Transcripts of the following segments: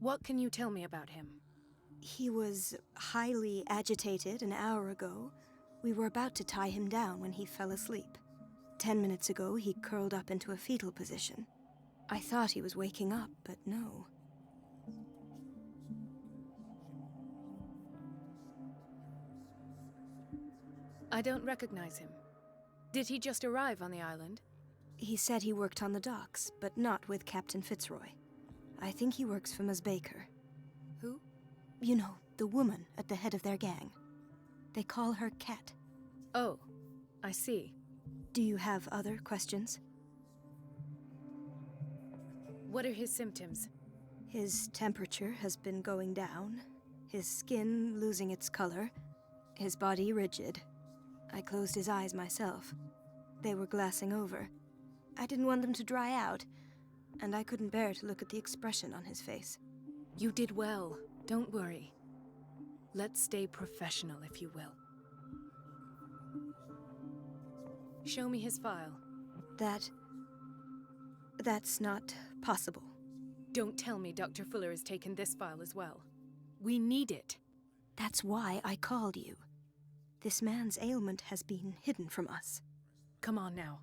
What can you tell me about him? He was highly agitated an hour ago. We were about to tie him down when he fell asleep. 10 minutes ago, he curled up into a fetal position. I thought he was waking up, but no. I don't recognize him. Did he just arrive on the island? He said he worked on the docks, but not with Captain Fitzroy. I think he works for Ms. Baker. Who? You know, the woman at the head of their gang. They call her Cat. Oh, I see. Do you have other questions? What are his symptoms? His temperature has been going down, his skin losing its color, his body rigid. I closed his eyes myself. They were glassing over. I didn't want them to dry out, and I couldn't bear to look at the expression on his face. You did well. Don't worry. Let's stay professional, if you will. Show me his file. That's not possible. Don't tell me Dr. Fuller has taken this file as well. We need it. That's why I called you. This man's ailment has been hidden from us. Come on now.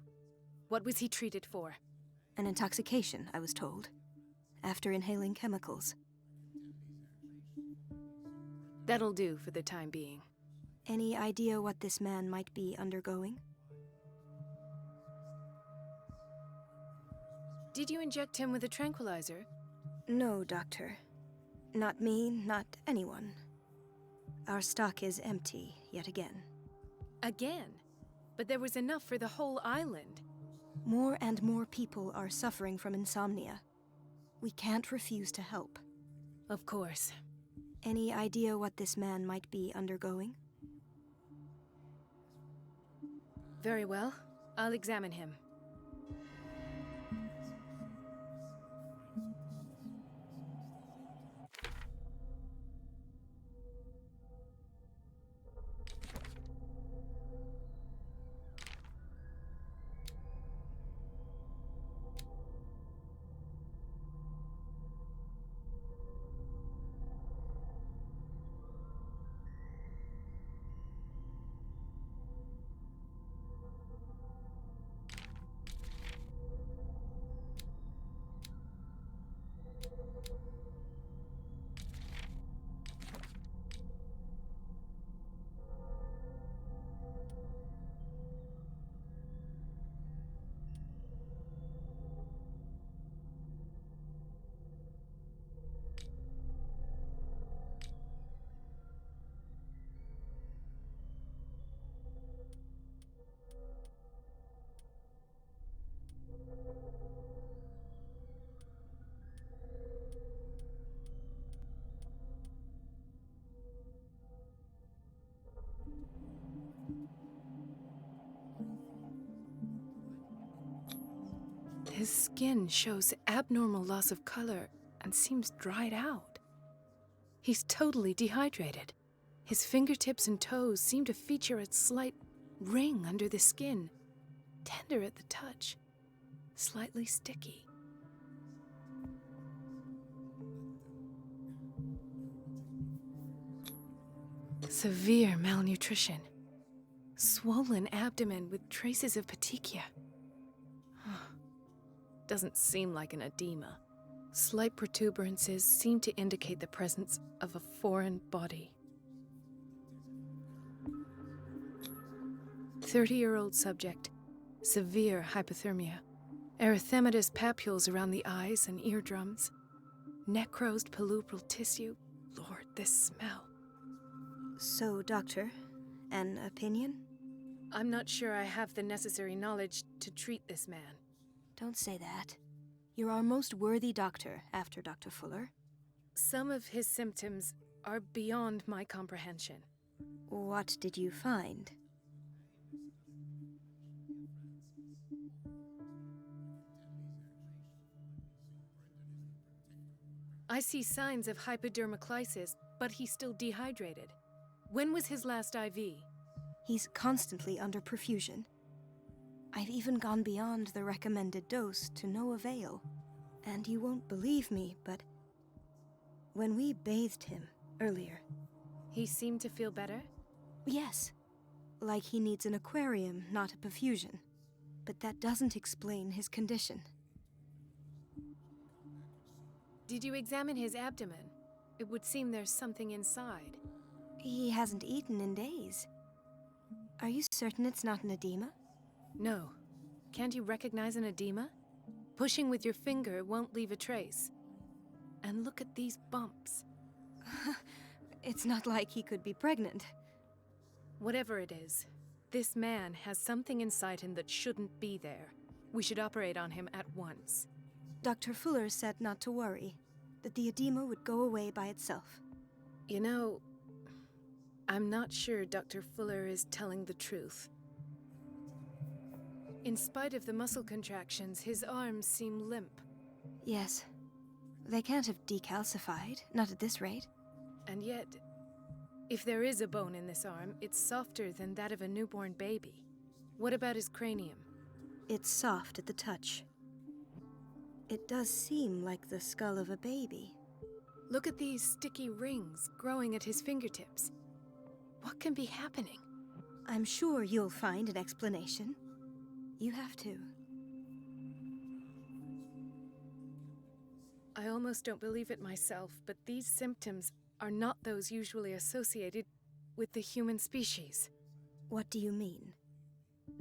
What was he treated for? An intoxication, I was told, after inhaling chemicals. That'll do for the time being. Any idea what this man might be undergoing? Did you inject him with a tranquilizer? No, Doctor. Not me, not anyone. Our stock is empty, yet again. Again? But there was enough for the whole island. More and more people are suffering from insomnia. We can't refuse to help. Of course. Any idea what this man might be undergoing? Very well. I'll examine him. His skin shows abnormal loss of color and seems dried out. He's totally dehydrated. His fingertips and toes seem to feature a slight ring under the skin, tender at the touch, slightly sticky. Severe malnutrition. Swollen abdomen with traces of petechia. Doesn't seem like an edema. Slight protuberances seem to indicate the presence of a foreign body. 30-year-old subject. Severe hypothermia. Erythematous papules around the eyes and eardrums. Necrosed palpebral tissue. Lord, this smell. So, Doctor, an opinion? I'm not sure I have the necessary knowledge to treat this man. Don't say that. You're our most worthy doctor after Dr. Fuller. Some of his symptoms are beyond my comprehension. What did you find? I see signs of hypodermoclysis, but he's still dehydrated. When was his last IV? He's constantly under perfusion. I've even gone beyond the recommended dose to no avail. And you won't believe me, but When we bathed him earlier. He seemed to feel better? Yes. Like he needs an aquarium, not a perfusion. But that doesn't explain his condition. Did you examine his abdomen? It would seem there's something inside. He hasn't eaten in days. Are you certain it's not an edema? No. Can't you recognize an edema? Pushing with your finger won't leave a trace. And look at these bumps. It's not like he could be pregnant. Whatever it is, this man has something inside him that shouldn't be there. We should operate on him at once. Dr. Fuller said not to worry, that the edema would go away by itself. You know, I'm not sure Dr. Fuller is telling the truth. In spite of the muscle contractions, his arms seem limp. Yes. They can't have decalcified, not at this rate. And yet, if there is a bone in this arm, it's softer than that of a newborn baby. What about his cranium? It's soft at the touch. It does seem like the skull of a baby. Look at these sticky rings growing at his fingertips. What can be happening? I'm sure you'll find an explanation. You have to. I almost don't believe it myself, but these symptoms are not those usually associated with the human species. What do you mean?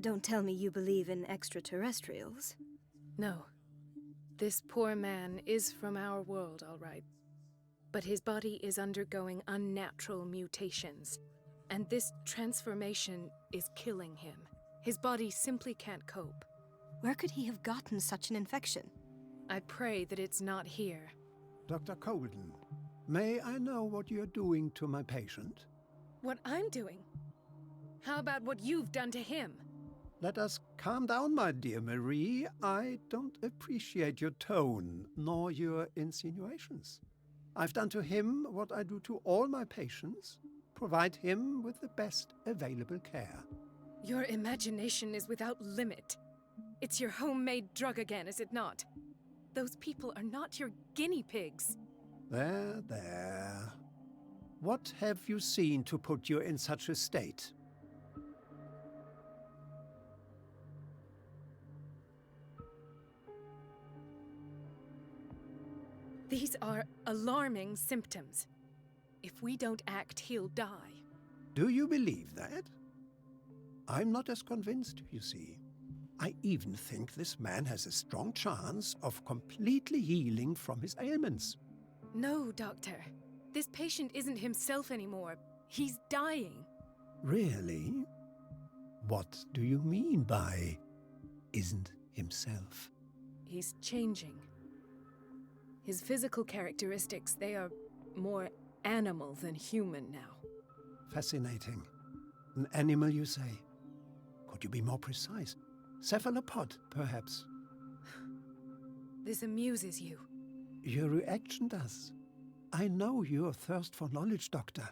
Don't tell me you believe in extraterrestrials. No. This poor man is from our world, all right. But his body is undergoing unnatural mutations, and this transformation is killing him. His body simply can't cope. Where could he have gotten such an infection? I pray that it's not here. Dr. Colden, may I know what you're doing to my patient? What I'm doing? How about what you've done to him? Let us calm down, my dear Marie. I don't appreciate your tone, nor your insinuations. I've done to him what I do to all my patients, provide him with the best available care. Your imagination is without limit. It's your homemade drug again, is it not? Those people are not your guinea pigs. There, there. What have you seen to put you in such a state? These are alarming symptoms. If we don't act, he'll die. Do you believe that? I'm not as convinced, you see. I even think this man has a strong chance of completely healing from his ailments. No, Doctor. This patient isn't himself anymore. He's dying. Really? What do you mean by isn't himself? He's changing. His physical characteristics, they are more animal than human now. Fascinating. An animal, you say? Could you be more precise? Cephalopod, perhaps? This amuses you. Your reaction does. I know your thirst for knowledge, Doctor.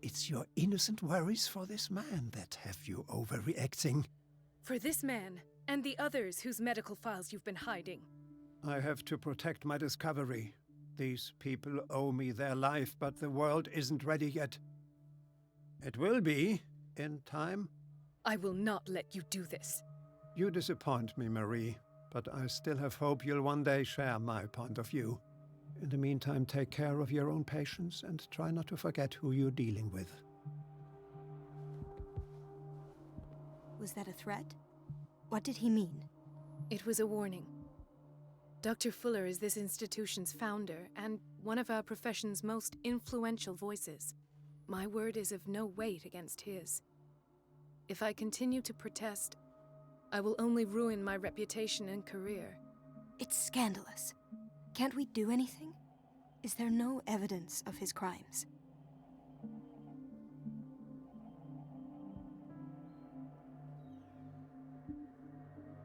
It's your innocent worries for this man that have you overreacting. For this man, and the others whose medical files you've been hiding. I have to protect my discovery. These people owe me their life, but the world isn't ready yet. It will be, in time. I will not let you do this. You disappoint me, Marie, but I still have hope you'll one day share my point of view. In the meantime, take care of your own patients and try not to forget who you're dealing with. Was that a threat? What did he mean? It was a warning. Dr. Fuller is this institution's founder and one of our profession's most influential voices. My word is of no weight against his. If I continue to protest, I will only ruin my reputation and career. It's scandalous. Can't we do anything? Is there no evidence of his crimes?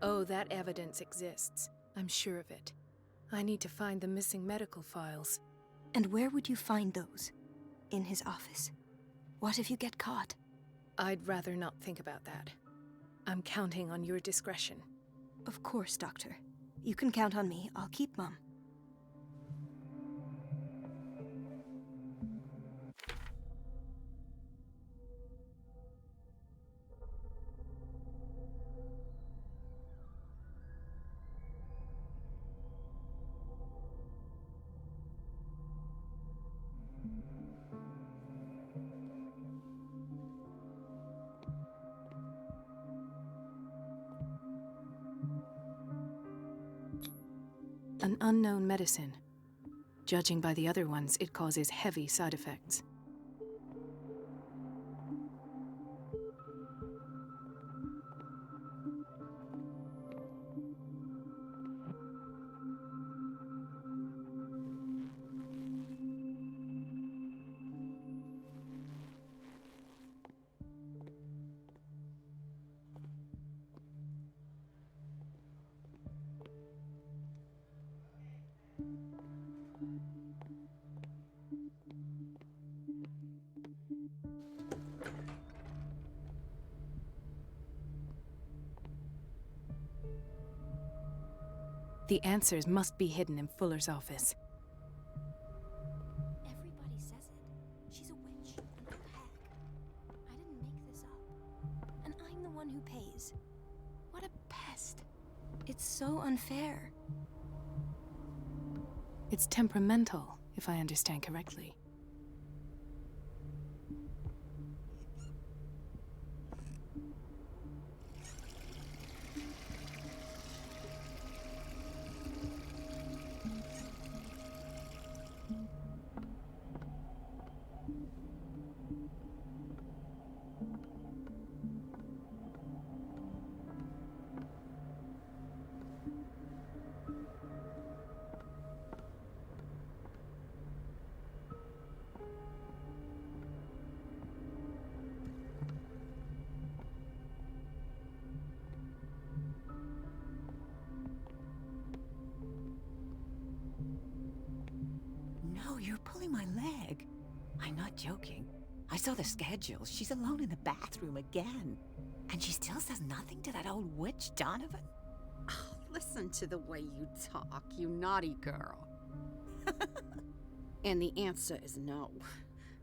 Oh, that evidence exists. I'm sure of it. I need to find the missing medical files. And where would you find those? In his office? What if you get caught? I'd rather not think about that. I'm counting on your discretion. Of course, Doctor. You can count on me. I'll keep Mum. An unknown medicine. Judging by the other ones, it causes heavy side effects. The answers must be hidden in Fuller's office. Everybody says it. She's a witch, an old hag. I didn't make this up. And I'm the one who pays. What a pest. It's so unfair. It's temperamental, if I understand correctly. No, you're pulling my leg. I'm not joking. I saw the schedule. She's alone in the bathroom again. And she still says nothing to that old witch, Donovan? Oh, listen to the way you talk, you naughty girl. And the answer is no.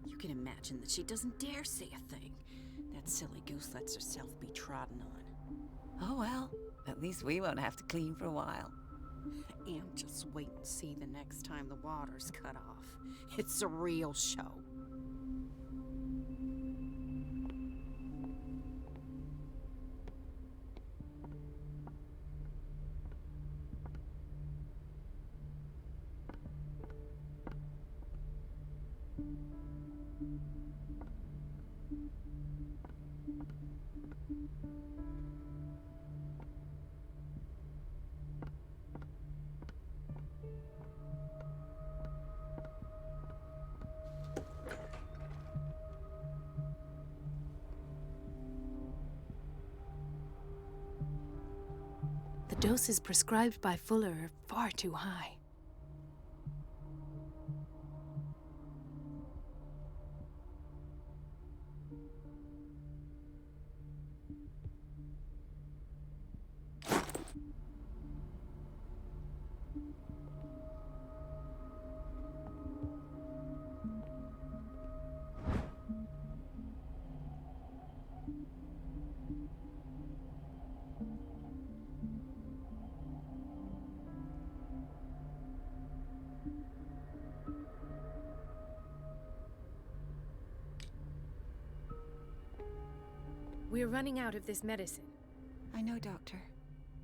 You can imagine that she doesn't dare say a thing. That silly goose lets herself be trodden on. Oh well, at least we won't have to clean for a while. And just wait and see the next time the water's cut off. It's a real show. The doses prescribed by Fuller are far too high. We're running out of this medicine. I know, Doctor.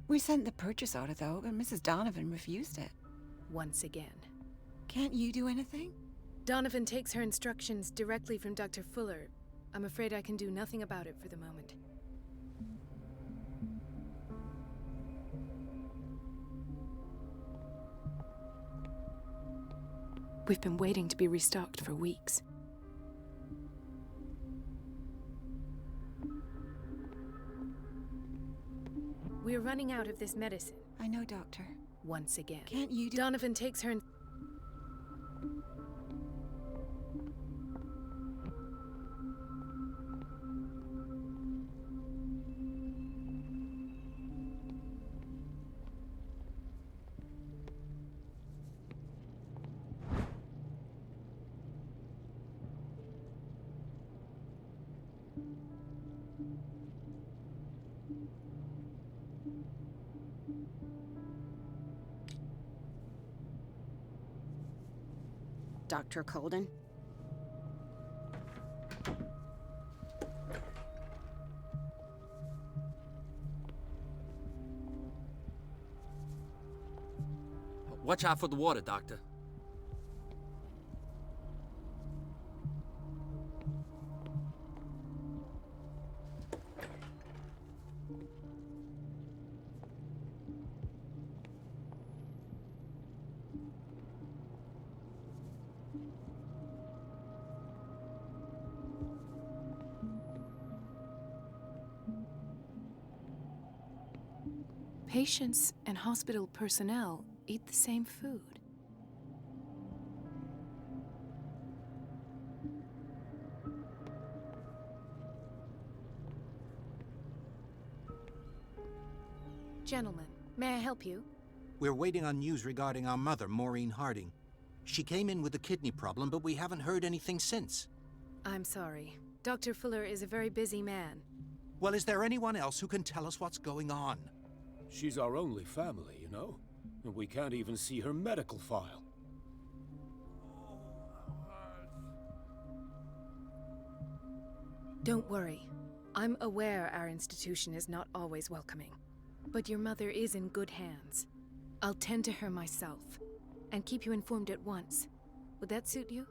We sent the purchase order, though, and Mrs. Donovan refused it. Once again. Can't you do anything? Donovan takes her instructions directly from Dr. Fuller. I'm afraid I can do nothing about it for the moment. We've been waiting to be restocked for weeks. We're running out of this medicine. I know, Doctor. Once again. Can't you do... Donovan takes her... Dr. Colden? Watch out for the water, Doctor. Patients and hospital personnel eat the same food. Gentlemen, may I help you? We're waiting on news regarding our mother, Maureen Harding. She came in with a kidney problem, but we haven't heard anything since. I'm sorry. Dr. Fuller is a very busy man. Well, is there anyone else who can tell us what's going on? She's our only family, you know? And we can't even see her medical file. Don't worry. I'm aware our institution is not always welcoming. But your mother is in good hands. I'll tend to her myself, and keep you informed at once. Would that suit you?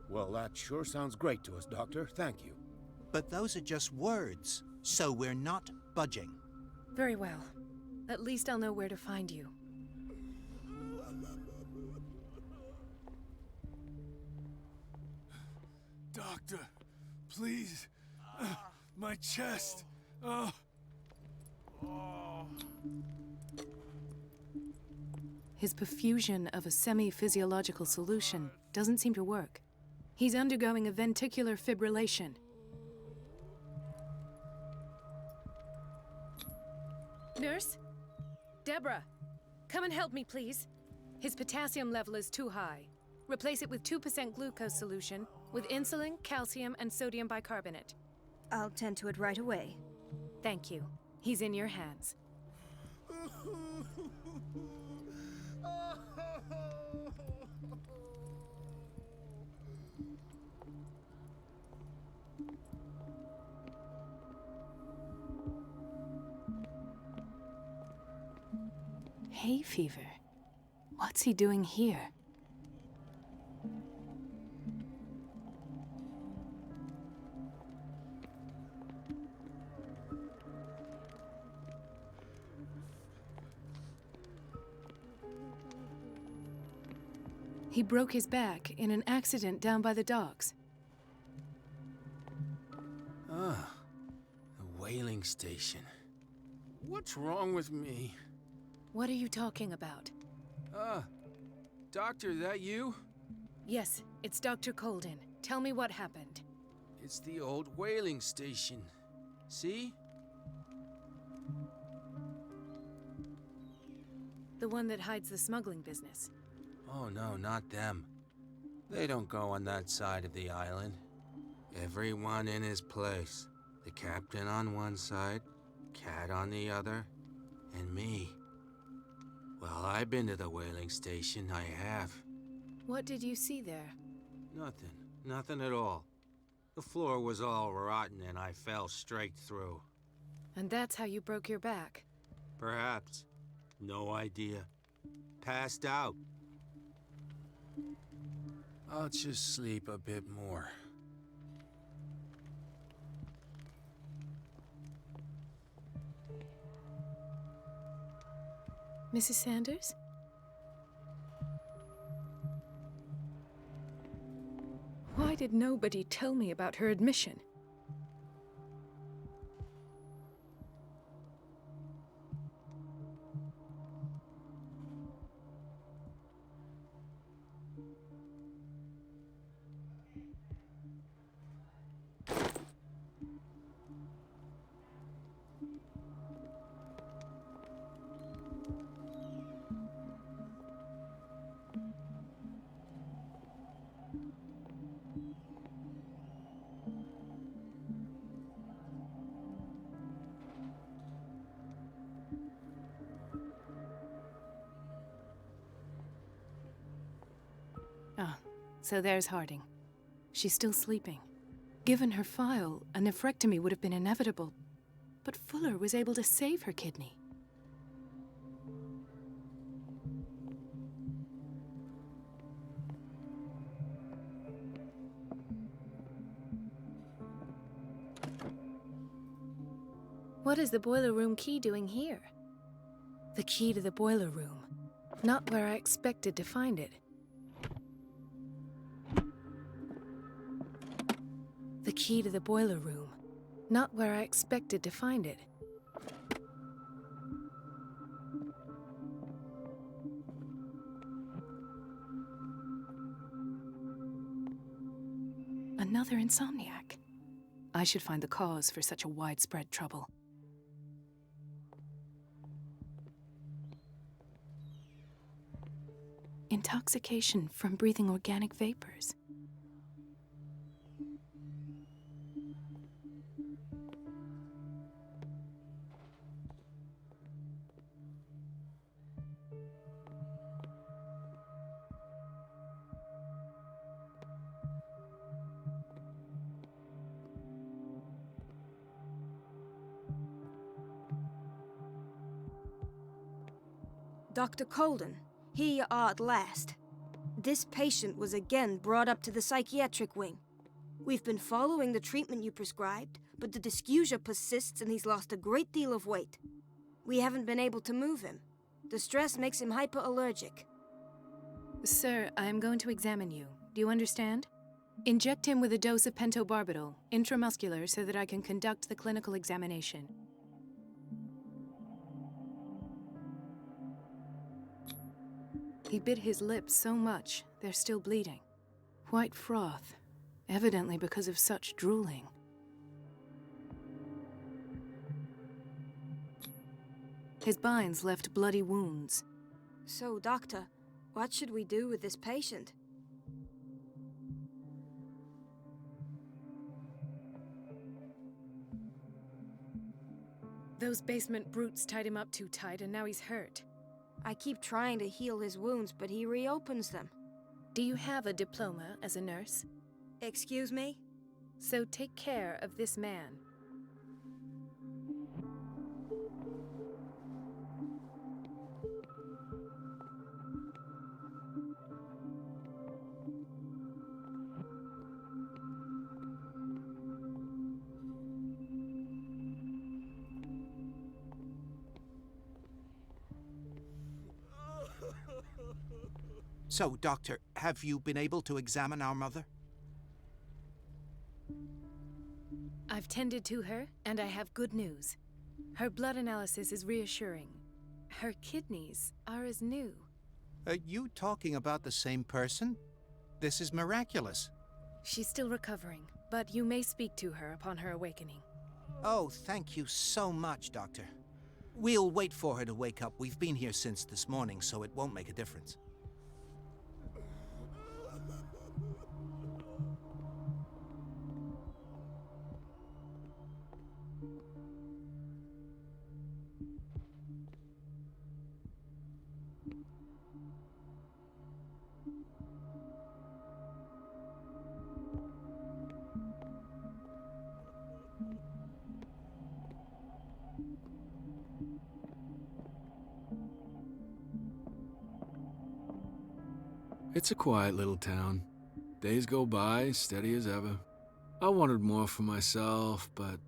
Well, that sure sounds great to us, Doctor. Thank you. But those are just words, so we're not budging. Very well. At least I'll know where to find you. Doctor, please. My chest. His perfusion of a semi-physiological solution doesn't seem to work. He's undergoing a ventricular fibrillation. Nurse? Deborah, come and help me, please. His potassium level is too high. Replace it with 2% glucose solution with insulin, calcium, and sodium bicarbonate. I'll tend to it right away. Thank you. He's in your hands. Hay fever? What's he doing here? He broke his back in an accident down by the docks. Ah, the whaling station. What's wrong with me? What are you talking about? Doctor, that you? Yes, it's Dr. Colden. Tell me what happened. It's the old whaling station. See? The one that hides the smuggling business. Oh no, not them. They don't go on that side of the island. Everyone in his place. The captain on one side, Cat on the other, and me. Well, I've been to the whaling station, I have. What did you see there? Nothing. Nothing at all. The floor was all rotten and I fell straight through. And that's how you broke your back. Perhaps. No idea. Passed out. I'll just sleep a bit more. Mrs. Sanders? Why did nobody tell me about her admission? Ah, so there's Harding. She's still sleeping. Given her file, a nephrectomy would have been inevitable. But Fuller was able to save her kidney. What is the boiler room key doing here? The key to the boiler room. Not where I expected to find it. The key to the boiler room. Not where I expected to find it. Another insomniac. I should find the cause for such a widespread trouble. Intoxication from breathing organic vapors. Dr. Colden, here you are at last. This patient was again brought up to the psychiatric wing. We've been following the treatment you prescribed, but the dysgeusia persists and he's lost a great deal of weight. We haven't been able to move him. The stress makes him hyperallergic. Sir, I am going to examine you. Do you understand? Inject him with a dose of pentobarbital, intramuscular, so that I can conduct the clinical examination. He bit his lips so much, they're still bleeding. White froth, evidently because of such drooling. His binds left bloody wounds. So, Doctor, what should we do with this patient? Those basement brutes tied him up too tight, and now he's hurt. I keep trying to heal his wounds, but he reopens them. Do you have a diploma as a nurse? Excuse me? So take care of this man. So, Doctor, have you been able to examine our mother? I've tended to her, and I have good news. Her blood analysis is reassuring. Her kidneys are as new. Are you talking about the same person? This is miraculous. She's still recovering, but you may speak to her upon her awakening. Oh, thank you so much, Doctor. We'll wait for her to wake up. We've been here since this morning, so it won't make a difference. It's a quiet little town. Days go by, steady as ever. I wanted more for myself, but...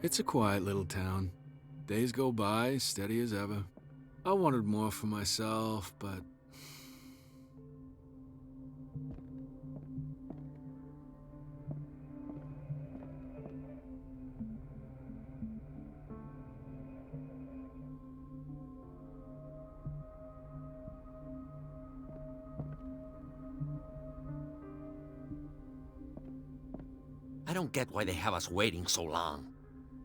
It's a quiet little town. Days go by, steady as ever. I wanted more for myself, but... I don't get why they have us waiting so long.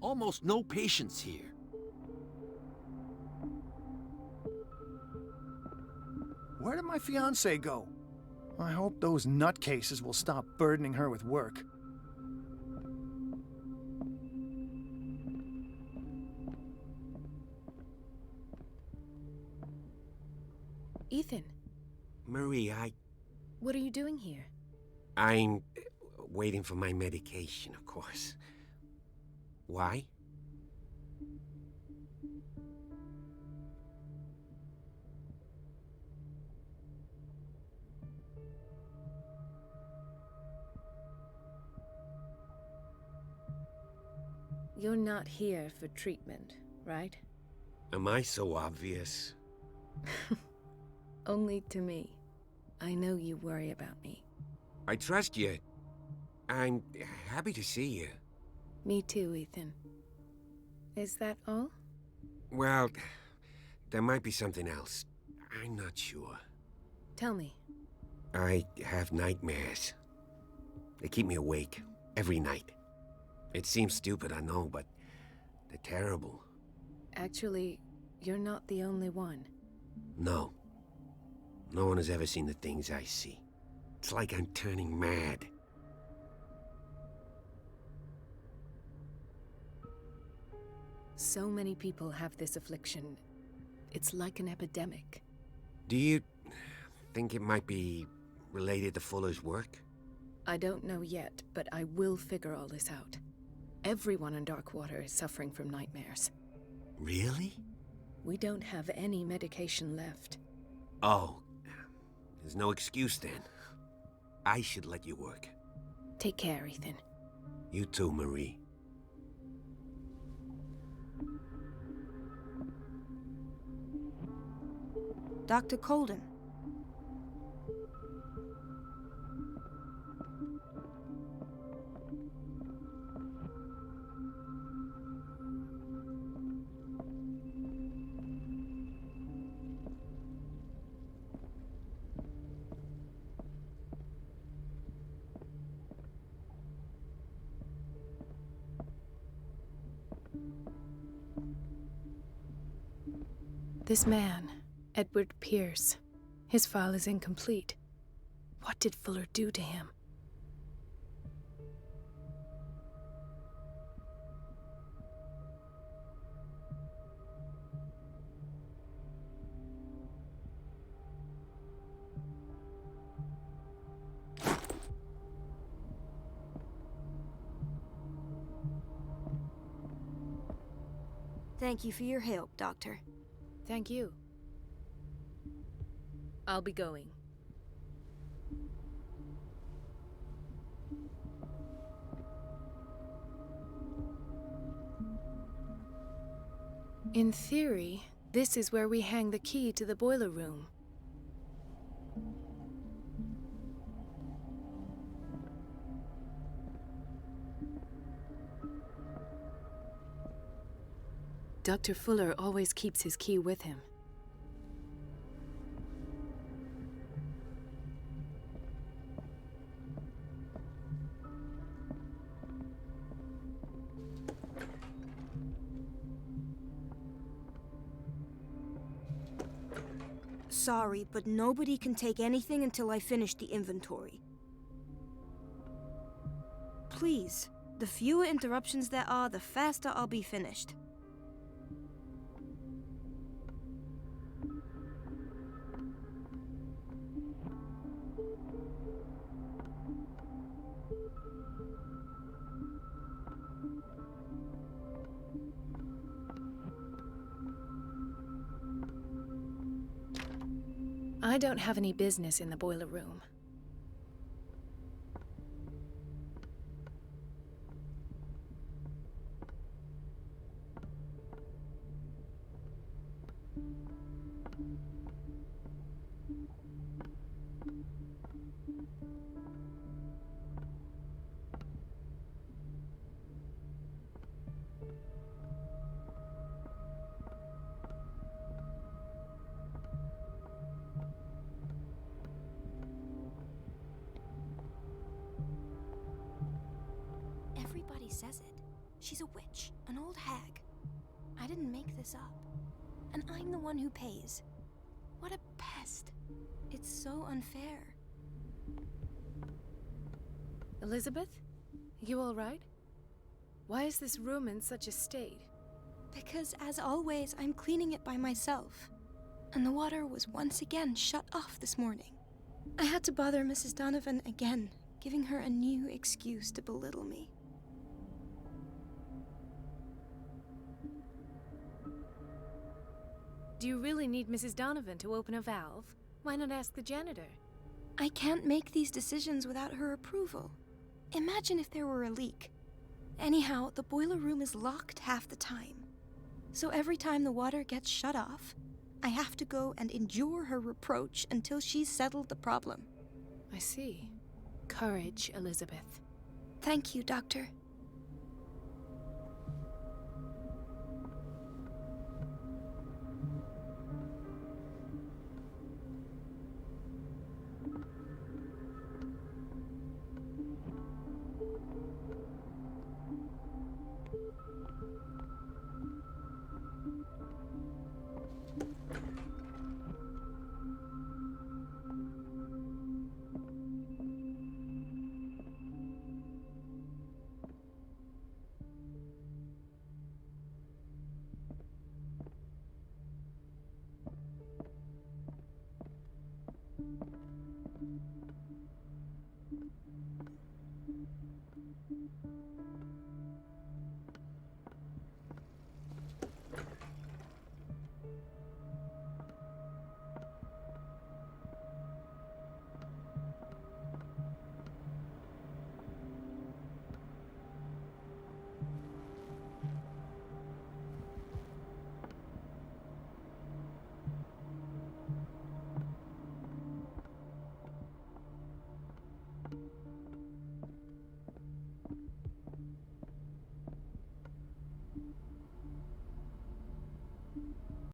Almost no patients here. Where did my fiancée go? I hope those nutcases will stop burdening her with work. Ethan, Marie, what are you doing here? I'm waiting for my medication, of course. Why? You're not here for treatment, right? Am I so obvious? Only to me. I know you worry about me. I trust you. I'm happy to see you. Me too, Ethan. Is that all? Well, there might be something else. I'm not sure. Tell me. I have nightmares. They keep me awake every night. It seems stupid, I know, but they're terrible. Actually, you're not the only one. No. No one has ever seen the things I see. It's like I'm turning mad. So many people have this affliction. It's like an epidemic. Do you think it might be related to Fuller's work? I don't know yet, but I will figure all this out. Everyone in Darkwater is suffering from nightmares. Really? We don't have any medication left. Oh, there's no excuse then. I should let you work. Take care, Ethan. You too, Marie. Dr. Colden. This man, Edward Pierce, his file is incomplete. What did Fuller do to him? Thank you for your help, Doctor. Thank you. I'll be going. In theory, this is where we hang the key to the boiler room. Dr. Fuller always keeps his key with him. Sorry, but nobody can take anything until I finish the inventory. Please, the fewer interruptions there are, the faster I'll be finished. I don't have any business in the boiler room. Everybody says it. She's a witch, an old hag. I didn't make this up. And I'm the one who pays. What a pest. It's so unfair. Elizabeth? You all right? Why is this room in such a state? Because, as always, I'm cleaning it by myself. And the water was once again shut off this morning. I had to bother Mrs. Donovan again, giving her a new excuse to belittle me. Do you really need Mrs. Donovan to open a valve? Why not ask the janitor? I can't make these decisions without her approval. Imagine if there were a leak. Anyhow, the boiler room is locked half the time. So every time the water gets shut off, I have to go and endure her reproach until she's settled the problem. I see. Courage, Elizabeth. Thank you, Doctor.